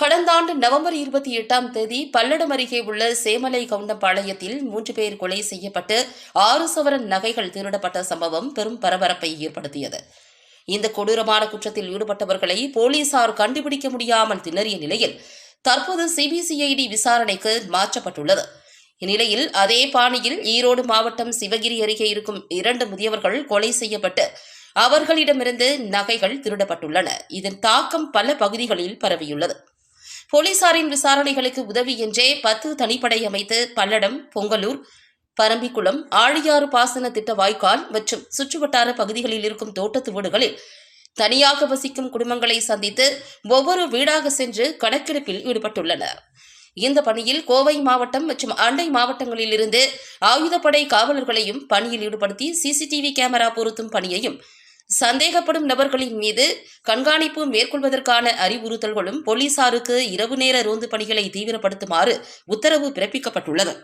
கடந்த ஆண்டு நவம்பர் 28 பல்லடம் அருகே உள்ள சேமலை கவுண்டம்பாளையத்தில் 3 பேர் கொலை செய்யப்பட்டு 6 சவரன் நகைகள் திருடப்பட்ட சம்பவம் பெரும் பரபரப்பை ஏற்படுத்தியது. இந்த கொடூரமான குற்றத்தில் ஈடுபட்டவர்களை போலீசார் கண்டுபிடிக்க முடியாமல் திணறிய நிலையில் தற்போது சிபிசிஐடி விசாரணைக்கு மாற்றப்பட்டுள்ளது. இந்நிலையில் அதே பாணியில் ஈரோடு மாவட்டம் சிவகிரி அருகே இருக்கும் 2 முதியவர்கள் கொலை செய்யப்பட்டு அவர்களிடமிருந்து நகைகள் திருடப்பட்டுள்ளன. இதன் தாக்கம் பல பகுதிகளில் பரவியுள்ளது. போலீசாரின் விசாரணைகளுக்கு உதவி என்றே 10 தனிப்படை அமைத்து பல்லடம், பொங்கலூர், பரம்பிக்குளம், ஆழியாறு பாசன திட்ட வாய்க்கால் மற்றும் சுற்றுவட்டார பகுதிகளில் இருக்கும் தோட்டத்து வீடுகளில் தனியாக வசிக்கும் குடும்பங்களை சந்தித்து ஒவ்வொரு வீடாக சென்று கணக்கெடுப்பில் ஈடுபட்டுள்ளனர். இந்த பணியில் கோவை மாவட்டம் மற்றும் அண்டை மாவட்டங்களில் இருந்து ஆயுதப்படை காவலர்களையும் பணியில் ஈடுபடுத்தி சிசிடிவி கேமரா பொருத்தும் பணியையும் சந்தேகப்படும் நபர்களின் மீது கண்காணிப்பு மேற்கொள்வதற்கான அறிவுறுத்தல்களும் போலீசாருக்கு இரவு நேர ரோந்து பணிகளை தீவிரப்படுத்துமாறு உத்தரவு பிறப்பிக்கப்பட்டுள்ளது.